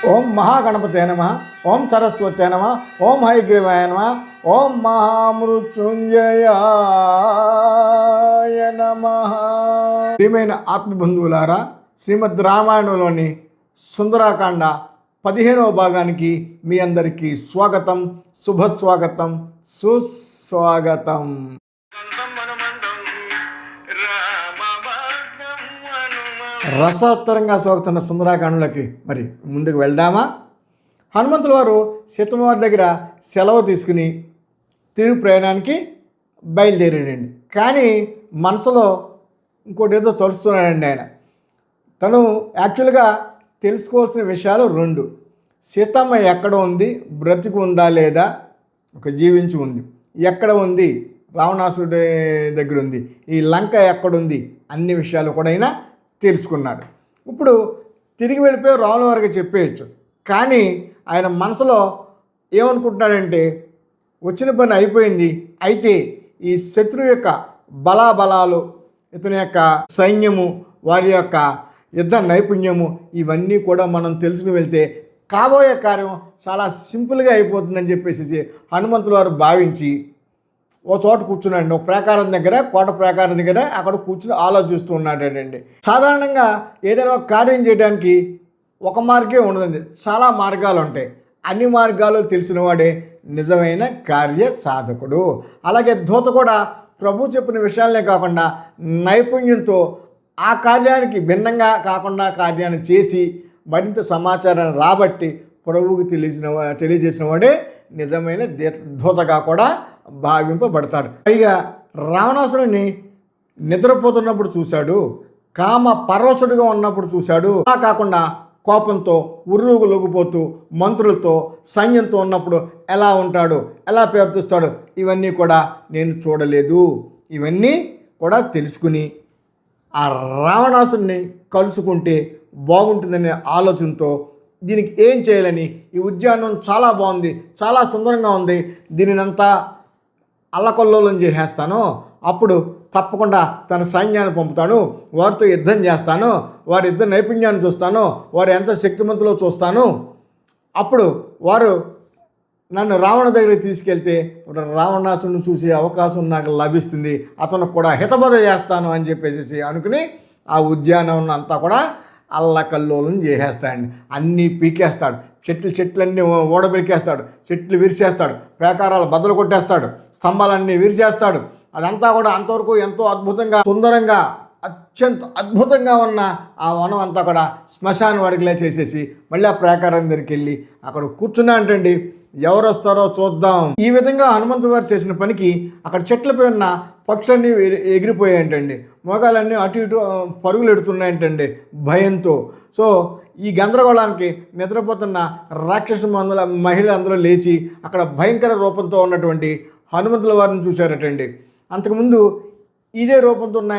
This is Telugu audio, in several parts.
ఓం మహాగణపతే నమ, ఓం సరస్వతే నమ, ఓం హైగ్రీవాయ నమ, ఓం మహామృత్యుంజయాయ నమ. ప్రియమైన ఆత్మబంధువులారా, శ్రీమద్ రామాయణంలోని సుందరాకాండ 15వ భాగానికి మీ అందరికీ స్వాగతం, శుభస్వాగతం, సుస్వాగతం. రసోత్తరంగా సాగుతున్న సుందరాకాండలోకి మరి ముందుకు వెళ్దామా? హనుమంతుల వారు సీతమ్మ వారి దగ్గర సెలవు తీసుకుని తిరుగు ప్రయాణానికి బయలుదేరాడండి. కానీ మనసులో ఇంకోటి ఏదో తలుస్తున్నాడండి ఆయన. తను యాక్చువల్గా తెలుసుకోవాల్సిన విషయాలు 2. సీతమ్మ ఎక్కడ ఉంది, బ్రతికి ఉందా లేదా, ఒక జీవించి ఉంది, ఎక్కడ ఉంది, రావణాసుడి దగ్గర ఉంది, ఈ లంక ఎక్కడుంది, అన్ని విషయాలు కూడా అయినా తెలుసుకున్నాడు. ఇప్పుడు తిరిగి వెళ్ళిపోయి రావణ వారికి చెప్పేయచ్చు. కానీ ఆయన మనసులో ఏమనుకుంటున్నాడంటే, వచ్చిన పని అయిపోయింది, అయితే ఈ శత్రువు యొక్క బలాబలాలు, ఇతని యొక్క సైన్యము, వారి యొక్క యుద్ధ నైపుణ్యము, ఇవన్నీ కూడా మనం తెలుసుకుని వెళ్తే కాబోయే కార్యం చాలా సింపుల్గా అయిపోతుందని చెప్పేసి హనుమంతుల వారు భావించి ఓ చోట కూర్చున్నాడు. ఒక ప్రాకారం దగ్గర, కోట ప్రాకారం దగ్గర అక్కడ కూర్చుని ఆలోచిస్తూ ఉన్నాడండి. సాధారణంగా ఏదైనా ఒక కార్యం చేయడానికి ఒక మార్గమే ఉండదండి, చాలా మార్గాలు ఉంటాయి. అన్ని మార్గాలు తెలిసిన వాడే నిజమైన కార్య సాధకుడు. అలాగే దూత కూడా ప్రభు చెప్పిన విషయాలనే కాకుండా నైపుణ్యంతో ఆ కార్యానికి భిన్నంగా కాకుండా కార్యాన్ని చేసి మరింత సమాచారాన్ని రాబట్టి ప్రభువుకి తెలియజేసిన వాడే నిజమైన దూతగా కూడా భావింపబడతాడు. పైగా రావణాసురుని నిద్రపోతున్నప్పుడు చూశాడు, కామ పరవశుడిగా ఉన్నప్పుడు చూశాడు. అలా కాకుండా కోపంతో ఉర్రుగు లొగిపోతూ మంత్రులతో సైన్యంతో ఉన్నప్పుడు ఎలా ఉంటాడు, ఎలా ప్రవర్తిస్తాడు, ఇవన్నీ కూడా నేను చూడలేదు. ఇవన్నీ కూడా తెలుసుకుని ఆ రావణాసురుని కలుసుకుంటే బాగుంటుందనే ఆలోచనతో దీనికి ఏం చేయాలని, ఈ ఉద్యానం చాలా బాగుంది, చాలా సుందరంగా ఉంది, దీనినంతా అల్లకల్లోలం చేసేస్తాను, అప్పుడు తప్పకుండా తన సైన్యాన్ని పంపుతాను, వారితో యుద్ధం చేస్తాను, వారి యుద్ధ నైపుణ్యాన్ని చూస్తాను, వారు ఎంత శక్తిమంతులో చూస్తాను, అప్పుడు వారు నన్ను రావణ దగ్గరికి తీసుకెళ్తే రావణాసుని చూసే అవకాశం నాకు లభిస్తుంది, అతను కూడా హితబోధ చేస్తాను అని చెప్పేసి అనుకుని ఆ ఉద్యానం అంతా కూడా అల్లకల్లోలం చేసేస్తాడండి. అన్నీ పీకేస్తాడు, చెట్లన్నీ ఓడబెరికేస్తాడు, చెట్లు విరిచేస్తాడు, ప్రాకారాలు బద్దలు కొట్టేస్తాడు, స్తంభాలన్నీ విరిచేస్తాడు. అదంతా కూడా అంతవరకు ఎంతో అద్భుతంగా, సుందరంగా, అత్యంత అద్భుతంగా ఉన్న ఆ వనం అంతా కూడా శ్మశాన వాడికిలా చేసేసి మళ్ళీ ఆ ప్రాకారం దగ్గరికి వెళ్ళి అక్కడ కూర్చున్నా అంటండి, ఎవరు వస్తారో చూద్దాం. ఈ విధంగా హనుమంతుడు వారు చేసిన పనికి అక్కడ చెట్లపై ఉన్న పక్షులన్నీ ఎగిరిపోయాయంటండి, మోగాలన్నీ అటు ఇటు పరుగులు ఎడుతున్నాయంటండి భయంతో. సో ఈ గందరగోళానికి నిద్రపోతున్న రాక్షస మహిళ అందరూ లేచి అక్కడ భయంకర రూపంతో ఉన్నటువంటి హనుమంతుల వారిని చూశారటండి. అంతకుముందు ఇదే రూపంతో ఉన్న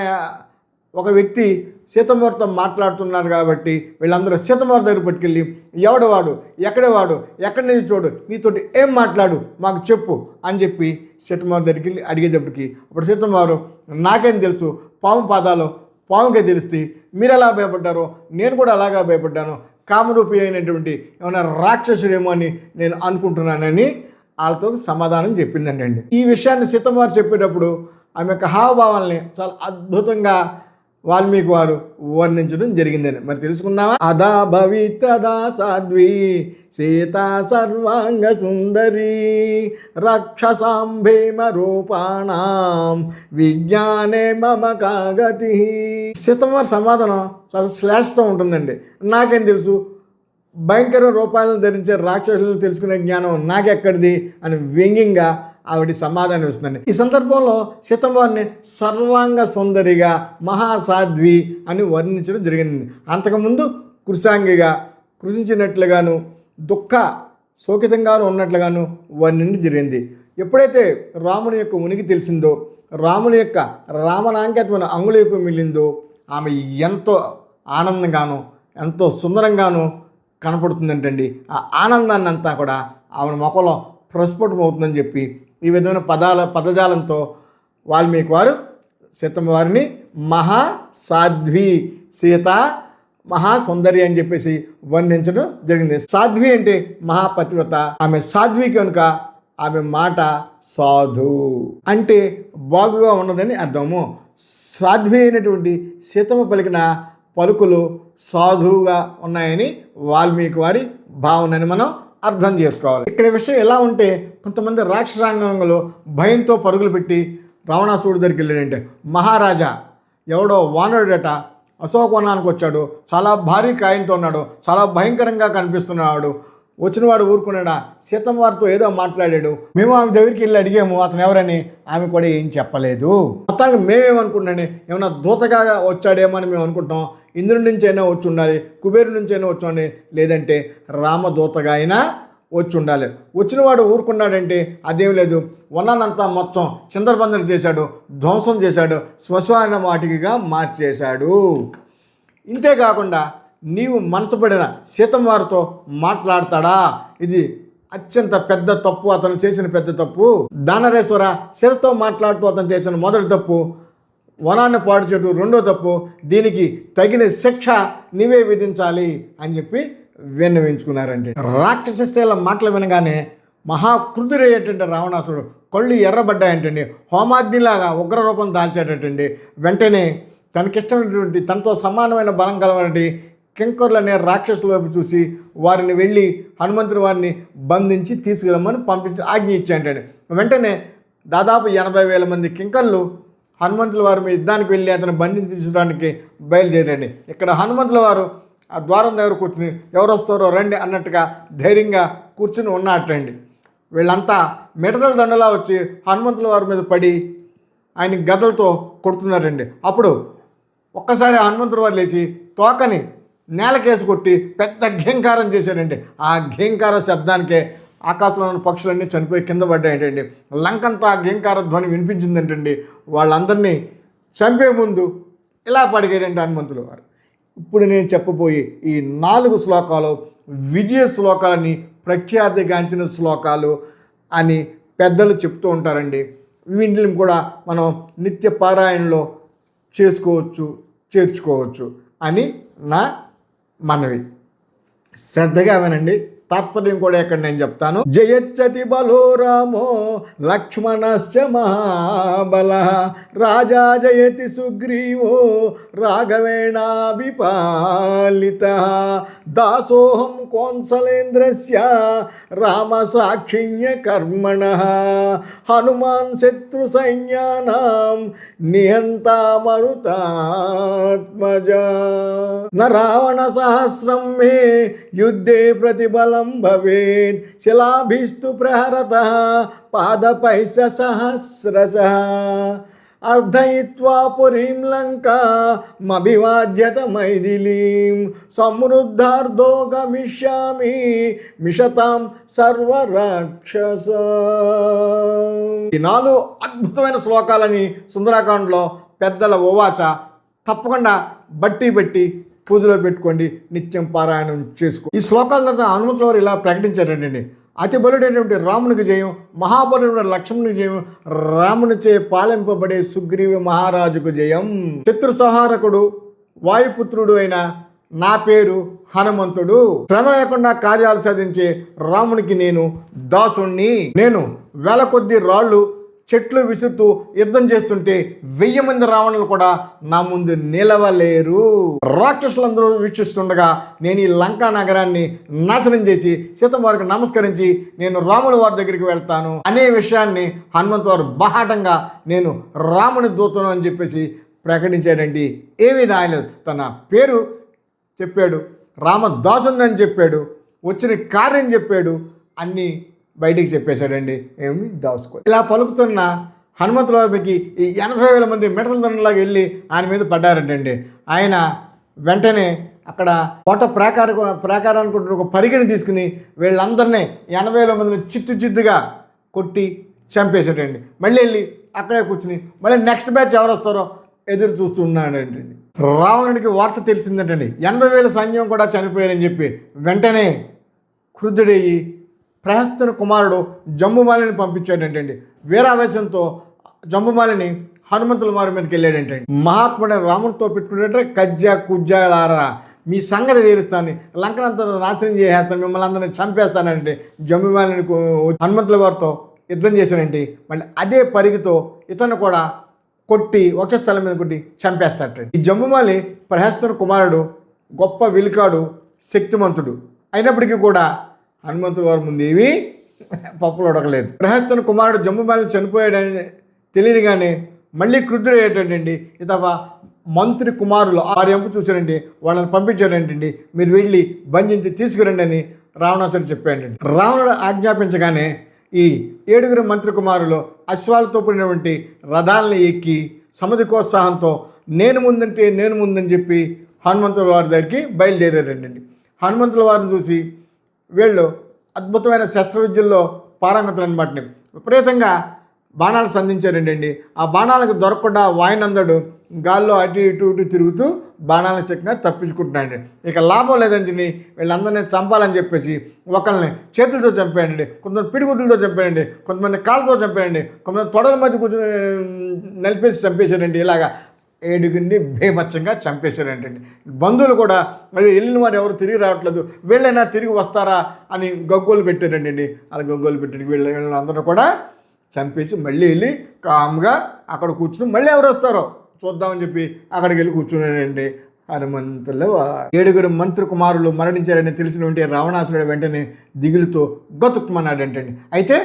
ఒక వ్యక్తి సీతమ్మవారితో మాట్లాడుతున్నారు కాబట్టి వీళ్ళందరూ సీతమ్మవారి దగ్గర పట్టుకెళ్ళి, ఎవడవాడు, ఎక్కడేవాడు, ఎక్కడి నుంచి చూడు, నీతోటి ఏం మాట్లాడు, మాకు చెప్పు అని చెప్పి సీతమ్మవారి దగ్గరికి వెళ్ళి అడిగేటప్పటికి అప్పుడు సీతమ్మవారు, నాకేం తెలుసు, పాము పాదాలు పాముకే తెలిస్తే మీరు ఎలా భయపడ్డారో నేను కూడా అలాగా భయపడ్డాను, కామరూపి అయినటువంటి ఏమైనా రాక్షసుడేమో అని నేను అనుకుంటున్నానని వాళ్ళతో సమాధానం చెప్పిందండి. ఈ విషయాన్ని సీతమ్మవారు చెప్పేటప్పుడు ఆమె యొక్క హావభావాల్ని చాలా అద్భుతంగా వాల్మీకి వారు వర్ణించడం జరిగిందని మరి తెలుసుకుందామా? అదా భవితదా సాధ్వి సీతా సర్వాంగ సుందరి రక్షసాంభేమ రూపాణం విజ్ఞానే మమ కాగతి. సీతమ్మవారి సమాధానం చాలా శ్లేషతో ఉంటుందండి. నాకేం తెలుసు, భయంకర రూపాలను ధరించే రాక్షసులను తెలుసుకునే జ్ఞానం నాకెక్కడిది అని వ్యంగ్యంగా ఆవిడ సమాధానం ఇస్తుందండి. ఈ సందర్భంలో సీతమ్మవారిని సర్వాంగ సుందరిగా, మహాసాధ్వి అని వర్ణించడం జరిగింది. అంతకుముందు కృషాంగిగా, కృషించినట్లుగాను, దుఃఖ శోకితంగాను ఉన్నట్లుగాను వర్ణించడం జరిగింది. ఎప్పుడైతే రాముని యొక్క ఉనికి తెలిసిందో, రాముని యొక్క రామనాంకితమైన అంగుళీకు మిగిలిందో, ఆమె ఎంతో ఆనందంగాను ఎంతో సుందరంగాను కనపడుతుందంటండి. ఆ ఆనందాన్ని అంతా కూడా ఆమె ముఖంలో ప్రస్ఫుటం అవుతుందని చెప్పి ఈ విధమైన పదజాలంతో వాల్మీకి వారు సీతమ్మ వారిని మహాసాధ్వి, సీత మహాసుందరి అని చెప్పేసి వర్ణించడం జరిగింది. సాధ్వి అంటే మహాపతివ్రత, ఆమె సాధ్వి కనుక ఆమె మాట సాధు అంటే బాగుగా ఉన్నదని అర్థము. సాధ్వి అయినటువంటి సీతమ్మ పలికిన పలుకులు సాధువుగా ఉన్నాయని వాల్మీకి వారి భావనని మనం అర్థం చేసుకోవాలి. ఇక్కడ విషయం ఎలా ఉంటే, కొంతమంది రాక్షసాంగంలో భయంతో పరుగులు పెట్టి రావణాసురుడి దగ్గరికి వెళ్ళాడంటే, మహారాజా ఎవడో వానరుడట అశోకవనానికి వచ్చాడు, చాలా భారీ కాయంతో ఉన్నాడు, చాలా భయంకరంగా కనిపిస్తున్నాడు, వచ్చినవాడు ఊరుకున్నాడా, సీతమ్మ వారితో ఏదో మాట్లాడాడు, మేము ఆమె దగ్గరికి వెళ్ళి అడిగాము అతను ఎవరని, ఆమె కూడా ఏం చెప్పలేదు. మొత్తానికి మేమేమనుకుంటాండి, ఏమన్నా దూతగా వచ్చాడేమో అని మేము అనుకుంటాం. ఇంద్రుడి నుంచి అయినా వచ్చి ఉండాలి, కుబేరు నుంచి అయినా వచ్చి ఉండాలి, లేదంటే రామదూతగా అయినా వచ్చి ఉండాలి. వచ్చినవాడు ఊరుకున్నాడంటే అదేం లేదు, వనానంతా మొత్తం చిందరబందర చేశాడు, ధ్వంసం చేశాడు, శ్మశాన వాటికిగా మార్చేశాడు. ఇంతేకాకుండా నీవు మనసు పడిన సీతమ్మ వారితో మాట్లాడతాడా, ఇది అత్యంత పెద్ద తప్పు, అతను చేసిన పెద్ద తప్పు. దానరేశ్వర సీతతో మాట్లాడుతూ అతను చేసిన మొదటి తప్పు, వనాన్ని పాడు చేయడం రెండో తప్పు, దీనికి తగిన శిక్ష నీవే విధించాలి అని చెప్పి విన్నవించుకున్నారంటే. రాక్షస స్త్రీల మాటలు వినగానే మహాకృతుడయ్యేటండి రావణాసుడు కళ్ళు ఎర్రబడ్డాయంటండి, హోమాగ్నిలాగా ఉగ్రరూపం దాల్చేటండి. వెంటనే తనకిష్టమైనటువంటి తనతో సమానమైన బలం కలవనటి కింకరులనే రాక్షసుల వైపు చూసి వారిని వెళ్ళి హనుమంతుని వారిని బంధించి తీసుకురమ్మని పంపించి ఆజ్ఞ ఇచ్చాయంటండి. వెంటనే దాదాపు 80,000 మంది కింకర్లు హనుమంతుల వారి మీద యుద్ధానికి వెళ్ళి అతను బంధించడానికి బయలుదేరండి. ఇక్కడ హనుమంతుల వారు ఆ ద్వారం దగ్గర కూర్చుని ఎవరు వస్తారో రండి అన్నట్టుగా ధైర్యంగా కూర్చుని ఉన్నట్టండి. వీళ్ళంతా మిడతల దండలా వచ్చి హనుమంతుల వారి మీద పడి ఆయన గదలతో కొడుతున్నారండి. అప్పుడు ఒక్కసారి హనుమంతుల వారు లేచి తోకని నేలకేసి కొట్టి పెద్ద ఘేంకారం చేశాడండి. ఆ ఘేంకార శబ్దానికే ఆకాశంలో ఉన్న పక్షులన్నీ చనిపోయి కింద పడ్డాయంటండి. లంకంతా ఆ ఘేంకార ధ్వని వినిపించిందంటండి. వాళ్ళందరినీ చంపే ముందు ఇలా పడిగాడండి హనుమంతుల వారు. ఇప్పుడు నేను చెప్పబోయే ఈ 4 శ్లోకాలు విజయ శ్లోకాలని ప్రఖ్యాతిగాంచిన శ్లోకాలు అని పెద్దలు చెప్తూ ఉంటారండి. వీటిని కూడా మనం నిత్య పారాయణలో చేసుకోవచ్చు, చేర్చుకోవచ్చు అని నా మనవి. శ్రద్ధగా వినండి, తాత్పర్యం కూడా ఇక్కడ నేను చెప్తాను. జయచ్చతి బలో రామో లక్ష్మణశ్చ మహాబల రాజా జయతి సుగ్రీవో రాఘవేణాభిపాలిత దాసోహం కోన్సలేంద్రస్య రామ సాక్షిణ్య కర్మణ హనుమాన్ శత్రు సైన్యానాం నిహంతా మరుతాత్మజ న రావణ సహస్రం మే యుద్ధే ప్రతిబలం భవేత్ శిలాభిస్తు ప్రహరత పాదపైస సహస్రశః అర్ధయిత్వా పురీం లంకామభివాజ్యత మైథిలీం సమృద్ధార్ధో గమిష్యామి మిషతాం సర్వరాక్షస. ఈ 4 అద్భుతమైన శ్లోకాలని సుందరాకాండలో పెద్దల ఉవాచ. తప్పకుండా బట్టి పూజలో పెట్టుకోండి, నిత్యం పారాయణం చేసుకో. ఈ శ్లోకాల తర్వాత హనుమంతుల వారు ఇలా ప్రకటించారండి. అతి బలుడైనటువంటి రామునికి జయం, మహాబలుడైన లక్ష్మణునికి జయం, రామునిచే పాలింపబడే సుగ్రీవ మహారాజుకు జయం. శత్రు సంహారకుడు వాయుపుత్రుడు అయిన నా పేరు హనుమంతుడు. శ్రమ లేకుండా కార్యాలు సాధించే రామునికి నేను దాసుణ్ణి. నేను వేల కొద్ది రాళ్ళు చెట్లు విసురుతూ యుద్ధం చేస్తుంటే 1000 మంది రావణులు కూడా నా ముందు నిలవలేరు. రాక్షసులందరూ వీక్షిస్తుండగా నేను ఈ లంకా నగరాన్ని నాశనం చేసి సీతమ్మ వారికి నమస్కరించి నేను రాముల వారి దగ్గరికి వెళ్తాను అనే విషయాన్ని హనుమంతు వారు బాహాటంగా నేను రాముని దూతను అని చెప్పేసి ప్రకటించాడండి. ఏమీ రాయలేదు, తన పేరు చెప్పాడు, రామదాసుని అని చెప్పాడు, వచ్చిన కార్యం చెప్పాడు, అన్నీ బయటికి చెప్పేశాడండి. ఏమి దాసుకో. ఇలా పలుకుతున్న హనుమంతుల వారికి ఈ 80,000 మంది మిడతల దండలాగా వెళ్ళి ఆయన మీద పడ్డారంటండి. ఆయన వెంటనే అక్కడ కోట ప్రాకారానికి ఒక పరిగెని తీసుకుని వీళ్ళందరినీ 80,000 మందిని చిత్తుగా కొట్టి చంపేశాడండి. మళ్ళీ వెళ్ళి అక్కడే కూర్చుని మళ్ళీ నెక్స్ట్ బ్యాచ్ ఎవరు వస్తారో ఎదురు చూస్తున్నాడండి. రావణుడికి వార్త తెలిసిందంటండి, 80,000 సైన్యం కూడా చనిపోయారని చెప్పి. వెంటనే క్రుద్ధుడయ్యి ప్రహస్తుని కుమారుడు జంబుమాలిని పంపించాడంటండి. వీరావేశంతో జంబుమాలిని హనుమంతుల వారి మీదకి వెళ్ళాడంటండి. మహాత్ముడైన రాముడితో పెట్టుకునేట కజ్జా కుజ్జాలారా మీ సంగతి తీరుస్తాను, లంకనంతా నాశనం చేసేస్తాను, మిమ్మల్ని అందరినీ చంపేస్తానంటే జంబుమాలిని హనుమంతుల వారితో యుద్ధం చేశానంటే మళ్ళీ అదే పరిగితో ఇతను కూడా కొట్టి వక్షస్థలం మీద కొట్టి చంపేస్తాడు. ఈ జంబుమాలి ప్రహస్తుని కుమారుడు, గొప్ప విలుకాడు, శక్తిమంతుడు అయినప్పటికీ కూడా హనుమంతుల వారి ముందు ఏవి పప్పులు ఉడకలేదు. ప్రహస్తుని కుమారుడు జంబుమాలి చనిపోయాడని తెలియగానే మళ్ళీ క్రుద్ధుడయ్యేటండి. ఇతవ మంత్రి కుమారులు 6 ఎంపు చూశారండి, వాళ్ళని పంపించాడంటండి, మీరు వెళ్ళి బంధించి తీసుకురండి అని రావణాసురుడు చెప్పాడండి. రావణుడు ఆజ్ఞాపించగానే ఈ 7 మంత్రి కుమారులు అశ్వాలతో కూడినటువంటి రథాలను ఎక్కి సముద్రోత్సాహంతో నేను ముందని చెప్పి హనుమంతుల వారి దగ్గరికి బయలుదేరారండి. హనుమంతుల వారిని చూసి వీళ్ళు అద్భుతమైన శస్త్ర విద్యల్లో పారంగతులు అనమాట. విపరీతంగా బాణాలు సంధించారండి. ఆ బాణాలకు దొరకకుండా వాయునందడు గాల్లో అటు ఇటు తిరుగుతూ బాణాలను చెక్కినా తప్పించుకుంటున్నాడు. ఇక లాభం లేదని వీళ్ళందరినీ చంపాలని చెప్పేసి ఒకరిని చేతులతో చంపాడండి, కొంతమంది పిడిగుడ్లతో చంపాడండి, కొంతమంది కాళ్ళతో చంపాడండి, కొంతమంది తొడల మధ్య కూర్చొని నలిపేసి చంపేశారండి. ఇలాగా 7 భీభత్సంగా చంపేశారంటండి. బంధువులు కూడా మరి వెళ్ళిన వారు ఎవరు తిరిగి రావట్లేదు, వీళ్ళైనా తిరిగి వస్తారా అని గగ్గోలు పెట్టారండి. అలా గగ్గోలు పెట్టి వీళ్ళందరూ కూడా చంపేసి మళ్ళీ వెళ్ళి కామ్గా అక్కడ కూర్చుని మళ్ళీ ఎవరు వస్తారో చూద్దామని చెప్పి అక్కడికి వెళ్ళి కూర్చున్నాడండి. హనుమంతుల 7 మంత్రి కుమారులు మరణించారని తెలిసినటువంటి రావణాసురుడు వెంటనే దిగులుతో గతుక్కుమన్నాడంటండి. అయితే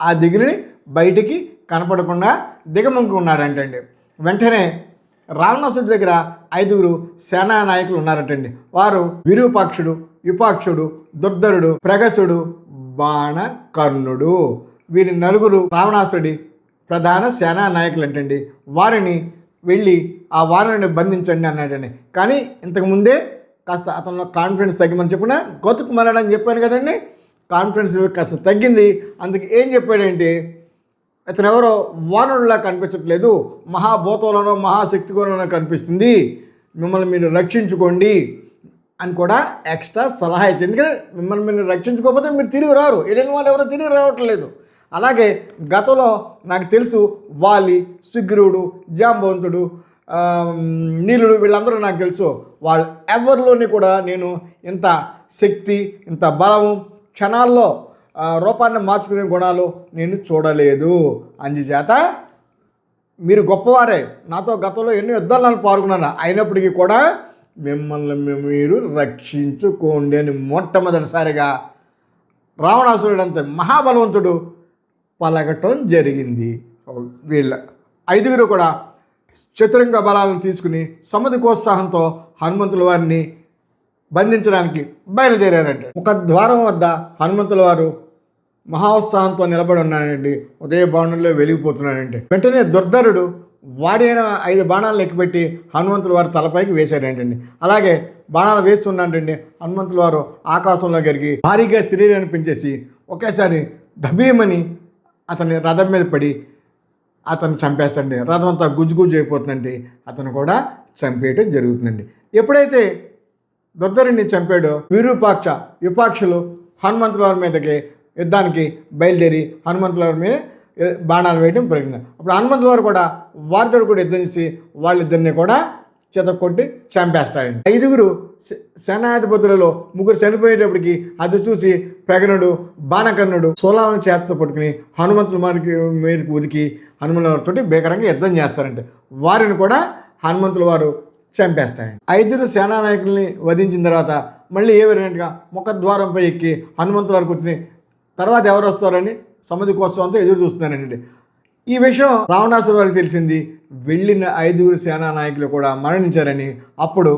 ఆ దిగులుని బయటికి కనపడకుండా దిగమంకున్నాడంటండి. వెంటనే రావణాసురుడి దగ్గర 5 సేనా నాయకులు ఉన్నారటండి. వారు విరూపాక్షుడు, యుపాక్షుడు, దుర్ధరుడు, ప్రగసుడు, బాణకర్ణుడు. వీరి 4 రావణాసుడి ప్రధాన సేనా నాయకులు అంటండి. వారిని వెళ్ళి ఆ వారిని బంధించండి అన్నాడండి. కానీ ఇంతకుముందే కాస్త అతనిలో కాన్ఫిడెన్స్ తగ్గిమని చెప్పిన గతుక్కుమన్నాడని చెప్పాను కదండి. కాన్ఫిడెన్స్ కాస్త తగ్గింది. అందుకు ఏం చెప్పాడంటే, ఇతను ఎవరో వానరులా కనిపించట్లేదు, మహాభూతంలోనో మహాశక్తిలోనో కనిపిస్తుంది, మిమ్మల్ని మీరు రక్షించుకోండి అని కూడా ఎక్స్ట్రా సలహా ఇచ్చింది. ఎందుకంటే మిమ్మల్ని మీరు రక్షించుకోకపోతే మీరు తిరిగి రారు, వెళ్ళిన వాళ్ళు ఎవరో తిరిగి రావట్లేదు. అలాగే గతంలో నాకు తెలుసు వాలి, సుగ్రీవుడు, జాంబవంతుడు, నీలుడు వీళ్ళందరూ నాకు తెలుసు. వాళ్ళ ఎవరిలోని కూడా నేను ఇంత శక్తి, ఇంత బలము, క్షణాల్లో రూపాన్ని మార్చుకునే గుణాలు నేను చూడలేదు. అందుచేత మీరు గొప్పవారే, నాతో గతంలో ఎన్నో యుద్ధాలను పాల్గొన్నాను, అయినప్పటికీ కూడా మిమ్మల్ని మీరు రక్షించుకోండి అని మొట్టమొదటిసారిగా రావణాసురుడు అంత మహాబలవంతుడు పలకటం జరిగింది. వీళ్ళ 5 కూడా చతురంగ బలాలను తీసుకుని సముద్రోత్సాహంతో హనుమంతుల వారిని బంధించడానికి బయలుదేరారంటే ఒక ద్వారం వద్ద హనుమంతుల వారు మహోత్సాహంతో నిలబడి ఉన్నాడండి. ఉదయ బాణంలో వెలిగిపోతున్నాడంటే వెంటనే దుర్ధరుడు వాడైన 5 బాణాలను ఎక్కిపెట్టి హనుమంతుల వారు తలపైకి వేశాడంటండి. అలాగే బాణాలు వేస్తున్నాడండి. హనుమంతుల వారు ఆకాశంలో గరిగి భారీగా శరీరాన్ని పెంచేసి ఒకేసారి దబీమని అతని రథం మీద పడి అతను చంపేస్తాడండి. రథం అంతా గుజ్జు అయిపోతుందండి. అతను కూడా చంపేయటం జరుగుతుందండి. ఎప్పుడైతే దుర్ధరుడిని చంపాడో విరూపాక్ష, యుపాక్షులు హనుమంతుల వారి మీదకి యుద్ధానికి బయలుదేరి హనుమంతుల వారి మీద బాణాలు వేయడం జరిగింది. అప్పుడు హనుమంతుల వారు కూడా వారితో కూడా యుద్ధం చేసి వాళ్ళిద్దరిని కూడా చేతకొట్టి చంపేస్తాడండి. 5 సేనాధిపతులలో 3 చనిపోయేటప్పటికి అది చూసి ప్రగనుడు, బాణకర్ణుడు సోలాలను చేత పట్టుకుని హనుమంతుల మీదకి ఉదికి హనుమంతుల వారితో భీకరంగా యుద్ధం చేస్తారంటే వారిని కూడా హనుమంతుల వారు చంపేస్తాయండి. 5 సేనా నాయకుల్ని వధించిన తర్వాత మళ్ళీ ఏ విధంగా ముఖద్వారంపై ఎక్కి హనుమంతుల వారు కూర్చుని తర్వాత ఎవరు వస్తారని సముద్రోత్సవంతో ఎదురు చూస్తున్నారండి. ఈ విషయం రావణాసురుడు వారికి తెలిసింది. వెళ్ళిన 5 సేనా నాయకులు కూడా మరణించారని. అప్పుడు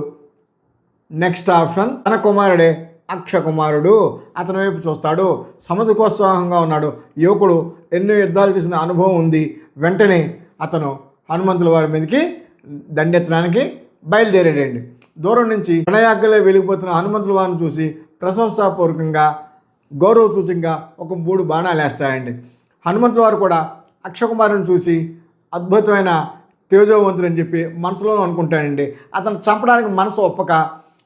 నెక్స్ట్ ఆప్షన్ తన కుమారుడే అక్షకుమారుడు. అతని వైపు చూస్తాడు. సముద్రోత్సాహంగా ఉన్నాడు. యువకుడు, ఎన్నో యుద్ధాలు చేసిన అనుభవం ఉంది. వెంటనే అతను హనుమంతుల వారి మీదకి దండెత్తడానికి బయలుదేరాడండి. దూరం నుంచి ప్రణయాగ్రలో వెలిగిపోతున్న హనుమంతుల వారిని చూసి ప్రశంసాపూర్వకంగా గౌరవ సూచకంగా ఒక 3 బాణాలు వేస్తాడండి. హనుమంతుల వారు కూడా అక్షకుమారుని చూసి అద్భుతమైన తేజోవంతుడు అని చెప్పి మనసులో అనుకుంటాడండి. అతను చంపడానికి మనసు ఒప్పక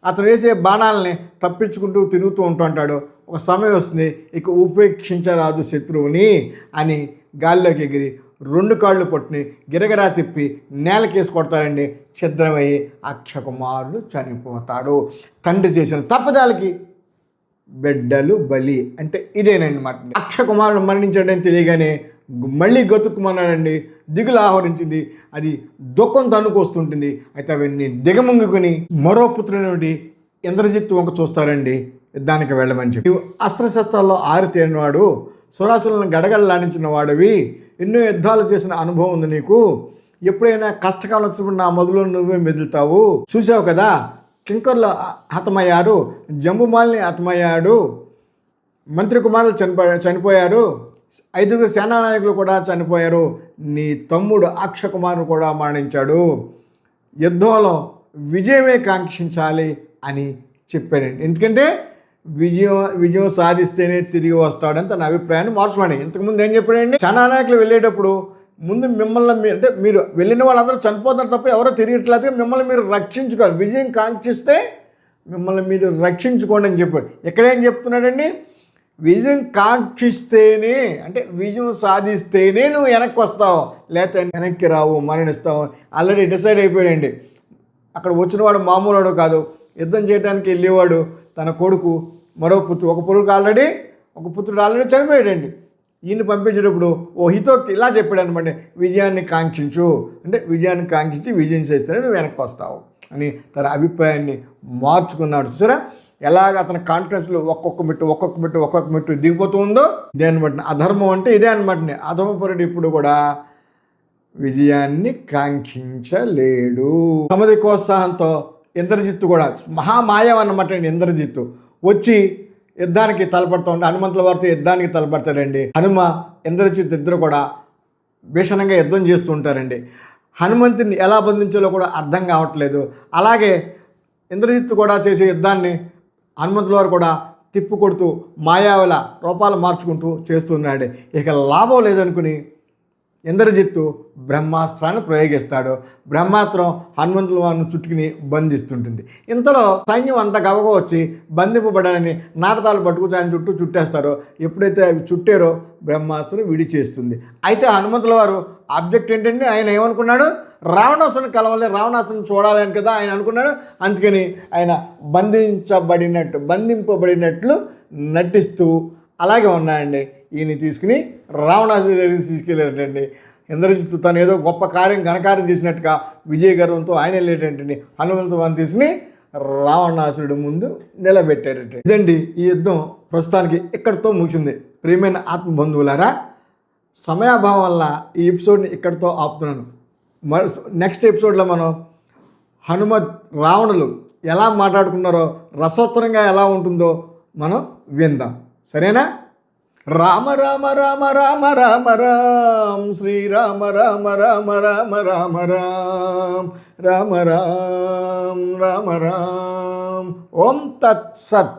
అతను వేసే బాణాలని తప్పించుకుంటూ తిరుగుతూ ఉంటాడు. ఒక సమయం వస్తుంది, ఇక ఉపేక్షించరాదు శత్రువుని అని గాల్లోకి ఎగిరి 2 కాళ్ళు పట్టుని గిరగిరా తిప్పి నేలకేసి కొడతారండి. ఛిద్రమయ్యి అక్షకుమారుడు చనిపోతాడు. తండ్రి చేసిన తప్పదాలకి బిడ్డలు బలి అంటే ఇదేనండి మాట. అక్షకుమారుడు మరణించాడని తెలియగానే మళ్ళీ గతుక్కుమన్నాడండి. దిగులు ఆహరించింది. అది దుఃఖం తన్నుకొస్తుంటుంది. అయితే అవన్నీ దిగముంగుకొని మరో పుత్రుని ఇంద్రజిత్తు వంక చూస్తారండి. యుద్ధానికి వెళ్ళమని చెప్పి, అస్త్రశస్త్రాల్లో ఆరితేరినవాడు, సురాసులను గడగడలాడించిన వాడివి, ఎన్నో యుద్ధాలు చేసిన అనుభవం ఉంది నీకు. ఎప్పుడైనా కష్టకాలం వచ్చినప్పుడు నా మొదలు నువ్వే మెదులుతావు. చూసావు కదా, కింకర్లు హతమయ్యారు, జంబుమాలిని హతమయ్యాడు, మంత్రి కుమారులు చనిపోయారు, 5 సేనానాయకులు కూడా చనిపోయారు, నీ తమ్ముడు అక్షకుమారుడు కూడా మరణించాడు. యుద్ధంలో విజయమే కాంక్షించాలి అని చెప్పాడండి. ఎందుకంటే విజయం సాధిస్తేనే తిరిగి వస్తాడని తన అభిప్రాయాన్ని మార్చుకోండి. ఇంతకుముందు ఏం చెప్పాడండి, సేనానాయకులు వెళ్ళేటప్పుడు ముందు మిమ్మల్ని అంటే మీరు వెళ్ళిన వాళ్ళందరూ చనిపోతారు తప్ప ఎవరో తిరిగట్లేదు, మిమ్మల్ని మీరు రక్షించుకోవాలి. విజయం కాంక్షిస్తే మిమ్మల్ని మీరు రక్షించుకోండి అని చెప్పాడు. ఎక్కడేం చెప్తున్నాడండి, విజయం కాంక్షిస్తేనే అంటే విజయం సాధిస్తేనే నువ్వు వెనక్కి వస్తావు, లేకపోతే వెనక్కి రావు, మరణిస్తావు. Already decide అయిపోయాడండి. అక్కడ వచ్చినవాడు మామూలు వాడు కాదు. యుద్ధం చేయడానికి వెళ్ళేవాడు తన కొడుకు, మరో పుత్రుడు, ఒక పుత్రుడు ఆల్రెడీ చనిపోయాడండి. ఈయన పంపించేటప్పుడు ఓ హితోక్తి ఇలా చెప్పాడు అనమాట, విజయాన్ని కాంక్షించు అంటే విజయాన్ని కాంక్షించి విజయం చేస్తేనే నువ్వు వెనక్కి వస్తావు అని తన అభిప్రాయాన్ని మార్చుకున్నాడు. చూసారా ఎలాగ అతని కాన్ఫిడెన్స్లో ఒక్కొక్క మెట్టు దిగిపోతూ ఉందో. ఇదే అనమాట అధర్మం అంటే, ఇదే అనమాట. అధర్మపరుడు ఇప్పుడు కూడా విజయాన్ని కాంక్షించలేడు. సమధికోత్సాహంతో ఇంద్రజిత్తు కూడా మహామాయం అన్నమాట. ఇంద్రజిత్తు వచ్చి యుద్ధానికి తలపడుతూ ఉంటే హనుమంతుల వారితో యుద్ధానికి తలపడతాడండి. హనుమ ఇంద్రజిత్తు ఇద్దరు కూడా భీషణంగా యుద్ధం చేస్తూ ఉంటారండి. హనుమంతుని ఎలా బంధించాలో కూడా అర్థం కావట్లేదు. అలాగే ఇంద్రజిత్తు కూడా చేసే యుద్ధాన్ని హనుమంతుల వారు కూడా తిప్పు కొడుతూ మాయావుల రూపాలు మార్చుకుంటూ చేస్తున్నాడు. ఇక లాభం లేదనుకుని ఇంద్రజిత్తు బ్రహ్మాస్త్రాన్ని ప్రయోగిస్తాడు. బ్రహ్మాస్త్రం హనుమంతుల వారిని చుట్టుకుని బంధిస్తుంటుంది. ఇంతలో సైన్యం అంతా గవగా వచ్చి బంధింపబడాలని నాటకాలు పట్టుకుని ఆయన చుట్టూ చుట్టేస్తారో, ఎప్పుడైతే అవి చుట్టారో బ్రహ్మాస్త్రం విడిచేస్తుంది. అయితే హనుమంతుల వారు ఆబ్జెక్ట్ ఏంటంటే, ఆయన ఏమనుకున్నాడు, రావణాసుని కలవాలి, రావణాసుని చూడాలి అని కదా ఆయన అనుకున్నాడు. అందుకని ఆయన బంధింపబడినట్లు నటిస్తూ అలాగే ఉన్నాడండి. ఈయన తీసుకుని రావణాసుడి దగ్గరికి తీసుకెళ్ళారంటండి. ఇంద్రజిత్తు తను ఏదో గొప్ప ఘనకార్యం చేసినట్టుగా విజయ గర్వంతో ఆయన వెళ్ళేటండి. హనుమంతుని తీసుకుని రావణాసుడి ముందు నిలబెట్టారంటే. ఇదండి ఈ యుద్ధం ప్రస్తుతానికి ఇక్కడితో ముగిసింది. ప్రియమైన ఆత్మబంధువులారా, సమయాభావం వల్ల ఈ ఎపిసోడ్ని ఇక్కడితో ఆపుతున్నాను. నెక్స్ట్ ఎపిసోడ్లో మనం రావణులు ఎలా మాట్లాడుకున్నారో, రసోత్తరంగా ఎలా ఉంటుందో మనం విందాం. సరేనా? రామ రామ రామ రామ రామ రామ శ్రీరామ రామ రామ రామ రామ రామ రామ రామ రామ రామ ఓం తత్సత్.